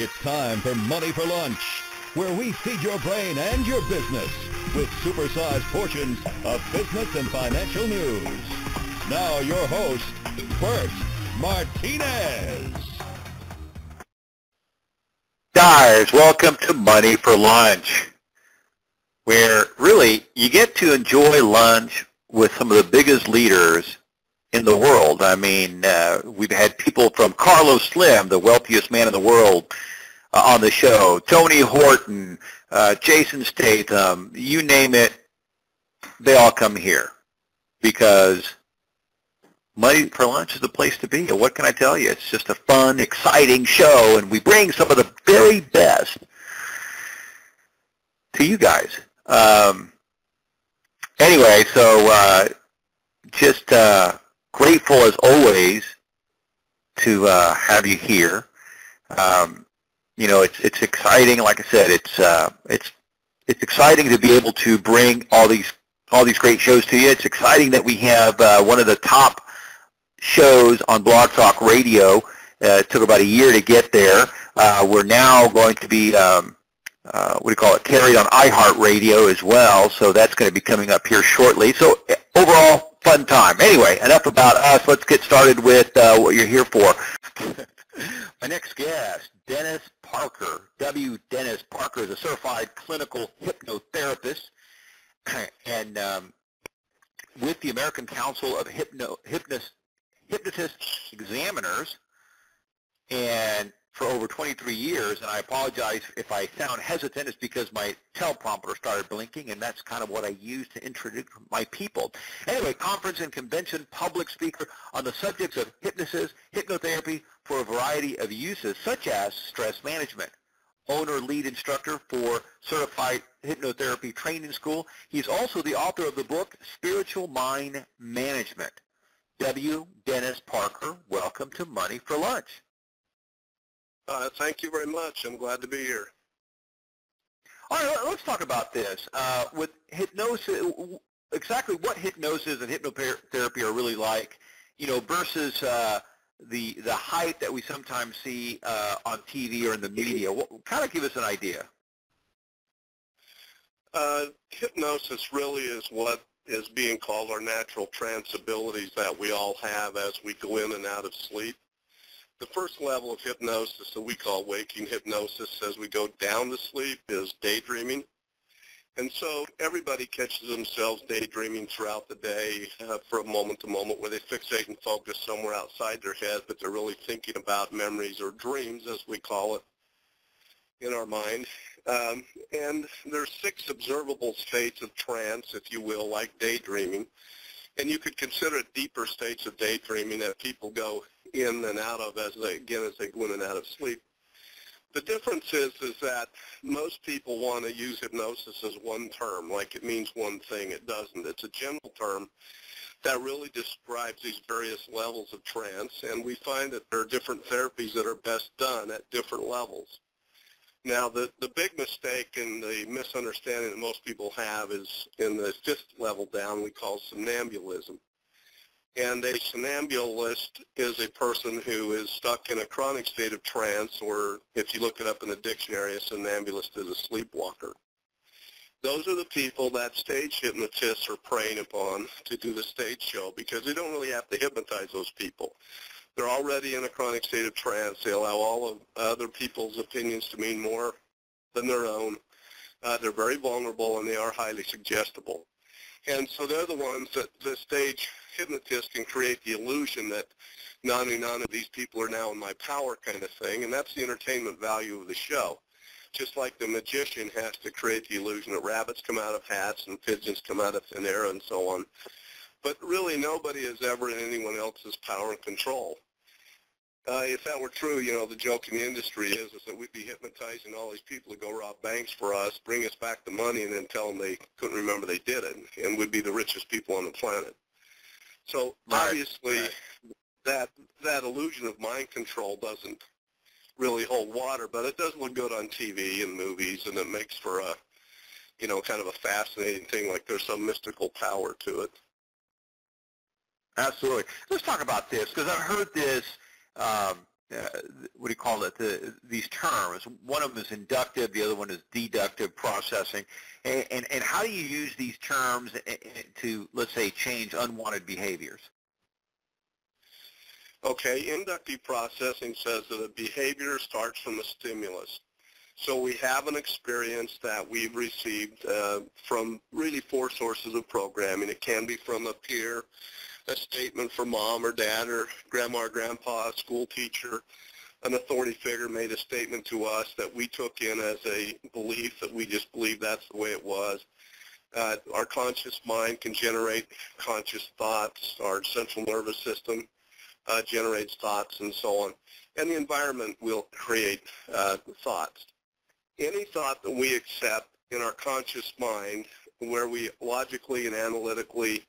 It's time for Money for Lunch, where we feed your brain and your business with supersized portions of business and financial news. Now your host, Bert Martinez. Guys, welcome to Money for Lunch, where really you get to enjoy lunch with some of the biggest leaders in the world. I mean, we've had people from Carlos Slim, the wealthiest man in the world, on the show, Tony Horton, Jason Statham, you name it, they all come here because Money for Lunch is the place to be. And what can I tell you? It's just a fun, exciting show, and we bring some of the very best to you guys. Anyway, so just grateful as always to have you here. You know, it's exciting. Like I said, it's exciting to be able to bring all these great shows to you. It's exciting that we have one of the top shows on Blog Talk Radio. It took about a year to get there. We're now going to be carried on iHeartRadio as well. So that's going to be coming up here shortly. So overall, fun time. Anyway, enough about us. Let's get started with what you're here for. My next guest, Dennis Parker. Dennis Parker is a certified clinical hypnotherapist and with the American Council of Hypnotist Examiners, and for over 23 years, and I apologize if I sound hesitant, it's because my teleprompter started blinking, and that's kind of what I use to introduce my people. Anyway, conference and convention public speaker on the subjects of hypnosis, hypnotherapy for a variety of uses, such as stress management. Owner lead instructor for Certified Hypnotherapy Training School. He's also the author of the book, Spiritual Mind Management. Dennis Parker, welcome to Money for Lunch. Thank you very much. I'm glad to be here. All right, let's talk about this. With hypnosis, exactly what hypnosis and hypnotherapy are really like, you know, versus the hype that we sometimes see on TV or in the media. Kind of give us an idea. Hypnosis really is what is being called our natural trance abilities that we all have as we go in and out of sleep. The first level of hypnosis that we call waking hypnosis as we go down to sleep is daydreaming. And so everybody catches themselves daydreaming throughout the day from moment to moment where they fixate and focus somewhere outside their head, but they're really thinking about memories or dreams, as we call it, in our mind. And there's 6 observable states of trance, if you will, like daydreaming. And you could consider it deeper states of daydreaming that people go in and out of as they go in and out of sleep. The difference is that most people want to use hypnosis as one term, like it means one thing. It doesn't. It's a general term that really describes these various levels of trance, and we find that there are different therapies that are best done at different levels. Now, the big mistake and the misunderstanding that most people have is in the 5th level down we call somnambulism. And a somnambulist is a person who is stuck in a chronic state of trance, or if you look it up in the dictionary, a somnambulist is a sleepwalker. Those are the people that stage hypnotists are preying upon to do the stage show because they don't really have to hypnotize those people. They're already in a chronic state of trance. They allow all of other people's opinions to mean more than their own. They're very vulnerable, and they are highly suggestible. And so they're the ones that the stage hypnotist can create the illusion that none of these people are now in my power kind of thing, and that's the entertainment value of the show. Just like the magician has to create the illusion that rabbits come out of hats and pigeons come out of thin air and so on. But really nobody is ever in anyone else's power and control. If that were true, you know, the joke in the industry is that we'd be hypnotizing all these people to go rob banks for us, bring us back the money, and then tell them they couldn't remember they did it, and we'd be the richest people on the planet. So obviously that illusion of mind control doesn't really hold water, but it does look good on TV and movies, and it makes for a, you know, kind of a fascinating thing, like there's some mystical power to it. Absolutely. Let's talk about this, because I've heard this what do you call it, these terms. One of them is inductive, the other one is deductive processing. And how do you use these terms to, let's say, change unwanted behaviors? Okay, inductive processing says that a behavior starts from a stimulus. So we have an experience that we've received from really 4 sources of programming. It can be from a peer, a statement from mom or dad or grandma or grandpa, a school teacher, an authority figure made a statement to us that we took in as a belief, that we just believe that's the way it was. Our conscious mind can generate conscious thoughts. Our central nervous system generates thoughts and so on. And the environment will create thoughts. Any thought that we accept in our conscious mind, where we logically and analytically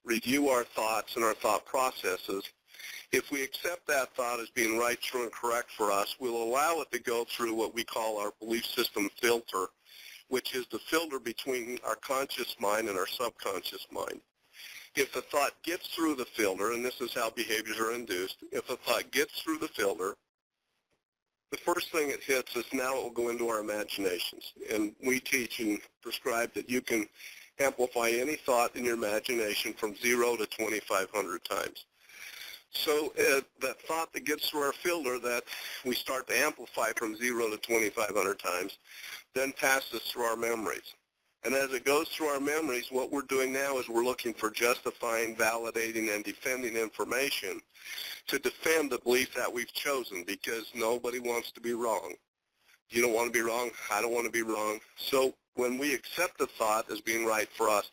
review our thoughts and our thought processes, if we accept that thought as being right, true, and correct for us, we'll allow it to go through what we call our belief system filter, which is the filter between our conscious mind and our subconscious mind. If the thought gets through the filter, and this is how behaviors are induced, if a thought gets through the filter, the first thing it hits is now it will go into our imaginations. And we teach and prescribe that you can amplify any thought in your imagination from 0 to 2,500 times. So that thought that gets through our filter that we start to amplify from 0 to 2,500 times then passes through our memories. And as it goes through our memories, what we're doing now is we're looking for justifying, validating, and defending information to defend the belief that we've chosen, because nobody wants to be wrong. You don't want to be wrong. I don't want to be wrong. So when we accept the thought as being right for us,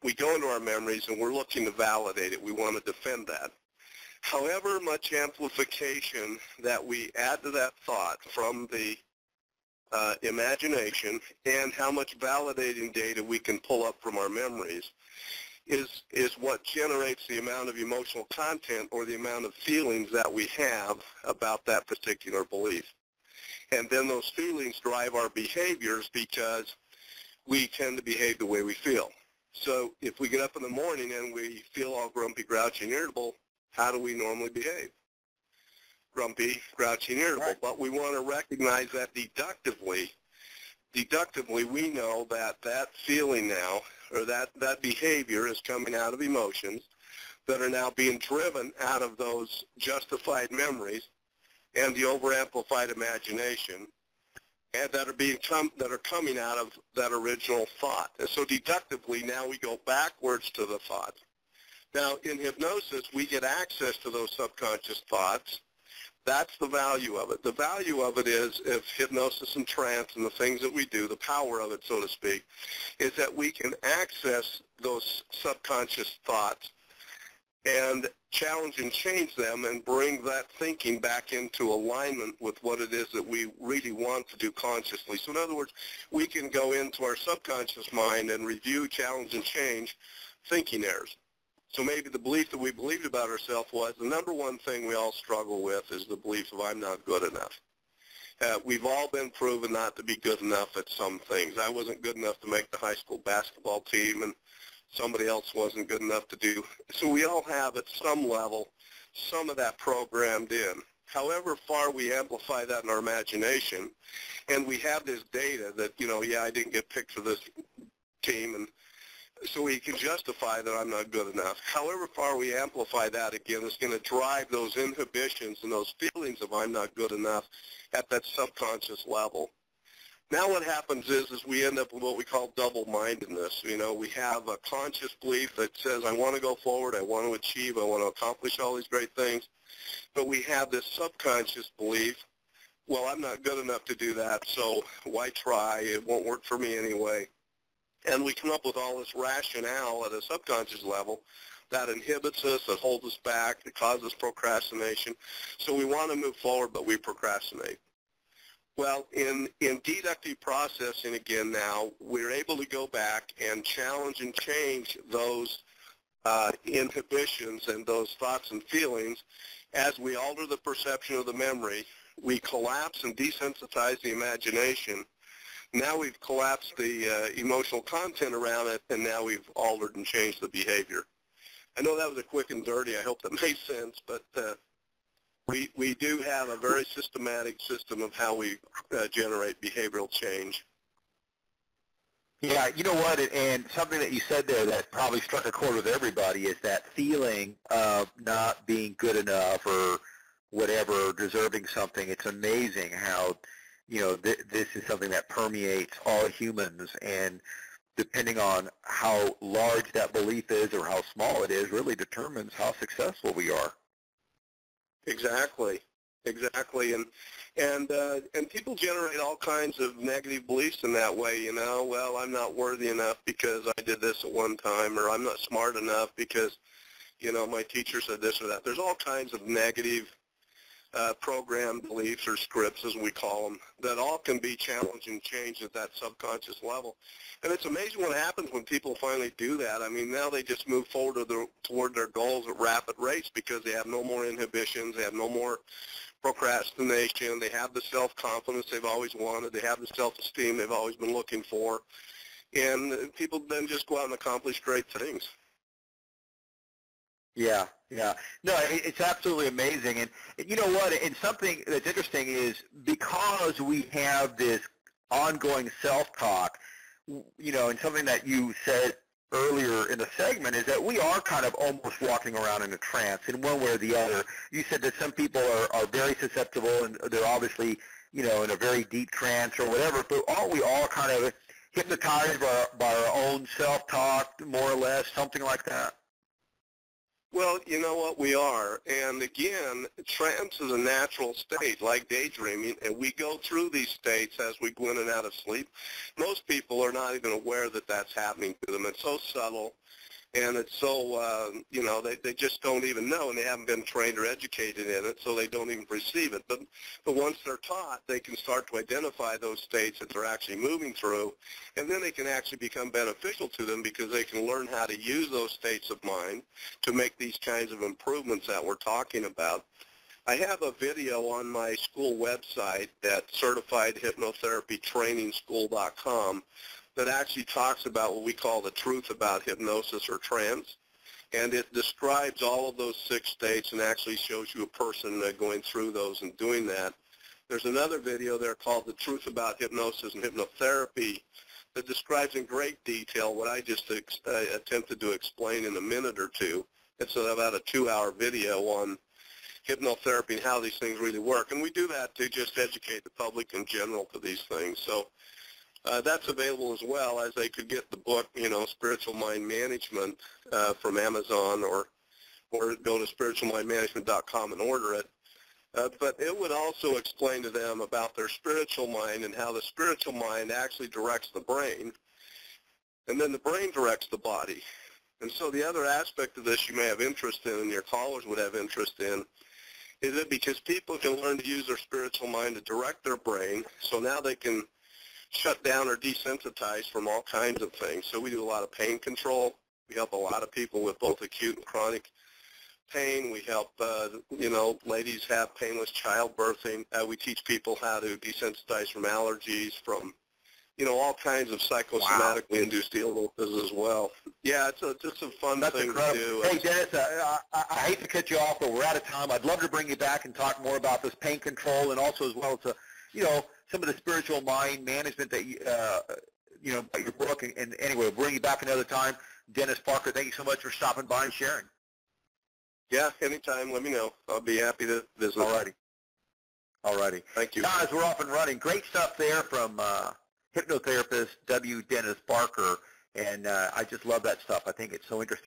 we go into our memories and we're looking to validate it. We want to defend that. However much amplification that we add to that thought from the imagination and how much validating data we can pull up from our memories is what generates the amount of emotional content or the amount of feelings that we have about that particular belief. And then those feelings drive our behaviors because we tend to behave the way we feel. So if we get up in the morning and we feel all grumpy, grouchy, and irritable, how do we normally behave? Grumpy, grouchy, and irritable. Right. But we want to recognize that deductively, we know that that feeling now, or that behavior is coming out of emotions that are now being driven out of those justified memories and the over-amplified imagination, and that are coming out of that original thought. And so deductively, now we go backwards to the thought. Now, in hypnosis, we get access to those subconscious thoughts. That's the value of it. The value of it is, if hypnosis and trance and the things that we do, the power of it, so to speak, is that we can access those subconscious thoughts and challenge and change them and bring that thinking back into alignment with what it is that we really want to do consciously. So in other words, we can go into our subconscious mind and review, challenge, and change thinking errors. So maybe the belief that we believed about ourselves was the number one thing we all struggle with is the belief of I'm not good enough. We've all been proven not to be good enough at some things. I wasn't good enough to make the high school basketball team, and somebody else wasn't good enough to do. So we all have at some level some of that programmed in. However far we amplify that in our imagination, and we have this data that, yeah, I didn't get picked for this team, and so we can justify that I'm not good enough. However far we amplify that, again, is going to drive those inhibitions and those feelings of I'm not good enough at that subconscious level. Now what happens is we end up with what we call double-mindedness. We have a conscious belief that says I want to go forward, I want to achieve, I want to accomplish all these great things. But we have this subconscious belief, well, I'm not good enough to do that, so why try? It won't work for me anyway. And we come up with all this rationale at a subconscious level that inhibits us, that holds us back, that causes procrastination. So we want to move forward, but we procrastinate. Well, in deductive processing, again now, we're able to go back and challenge and change those inhibitions and those thoughts and feelings. As we alter the perception of the memory, we collapse and desensitize the imagination. Now we've collapsed the emotional content around it, and now we've altered and changed the behavior. I know that was a quick and dirty. I hope that made sense, but We do have a very systematic system of how we generate behavioral change. Yeah, you know what, and something that you said there that probably struck a chord with everybody is that feeling of not being good enough or whatever, deserving something. It's amazing how, this is something that permeates all humans, and depending on how large that belief is or how small it is really determines how successful we are. Exactly. And people generate all kinds of negative beliefs in that way, well, I'm not worthy enough because I did this at one time, or I'm not smart enough because, my teacher said this or that. There's all kinds of negative program beliefs or scripts, as we call them, that all can be challenged and changed at that subconscious level. And it's amazing what happens when people finally do that. I mean, now they just move forward toward their goals at rapid rates because they have no more inhibitions, they have no more procrastination, they have the self-confidence they've always wanted, they have the self-esteem they've always been looking for, and people then just go out and accomplish great things. Yeah. No, it's absolutely amazing. And you know what? And something that's interesting is because we have this ongoing self-talk, and something that you said earlier in the segment is that we are kind of almost walking around in a trance in one way or the other. You said that some people are very susceptible and they're obviously, in a very deep trance or whatever, but aren't we all kind of hypnotized by our own self-talk, more or less, something like that? Well, you know what, we are. And again, trance is a natural state, like daydreaming, and we go through these states as we go in and out of sleep. Most people are not even aware that that's happening to them. It's so subtle, and it's so, they just don't even know, and they haven't been trained or educated in it, so they don't even perceive it. But once they're taught, they can start to identify those states that they're actually moving through, and then they can actually become beneficial to them because they can learn how to use those states of mind to make these kinds of improvements that we're talking about. I have a video on my school website at certifiedhypnotherapytrainingschool.com that actually talks about what we call the truth about hypnosis or trance, and it describes all of those 6 states and actually shows you a person going through those and doing that. There's another video there called The Truth About Hypnosis and Hypnotherapy that describes in great detail what I just attempted to explain in a minute or two. It's about a 2-hour video on hypnotherapy and how these things really work, and we do that to just educate the public in general to these things. So that's available as well, as they could get the book, Spiritual Mind Management from Amazon, or go to spiritualmindmanagement.com and order it. But it would also explain to them about their spiritual mind and how the spiritual mind actually directs the brain, and then the brain directs the body. And so the other aspect of this you may have interest in, and your callers would have interest in, is that because people can learn to use their spiritual mind to direct their brain, so now they can shut down or desensitize from all kinds of things. So we do a lot of pain control. We help a lot of people with both acute and chronic pain. We help, ladies have painless childbirthing. We teach people how to desensitize from allergies, from, all kinds of psychosomatically induced illnesses as well. Yeah, it's just a fun thing to do. Hey, Dennis, I hate to cut you off, but we're out of time. I'd love to bring you back and talk more about this pain control, and also as well as, some of the spiritual mind management that your book. And anyway, we'll bring you back another time. Dennis Parker, thank you so much for stopping by and sharing. Yeah, anytime. Let me know. I'll be happy to visit. All righty. Thank you. Guys, we're off and running. Great stuff there from hypnotherapist W. Dennis Parker, and I just love that stuff. I think it's so interesting.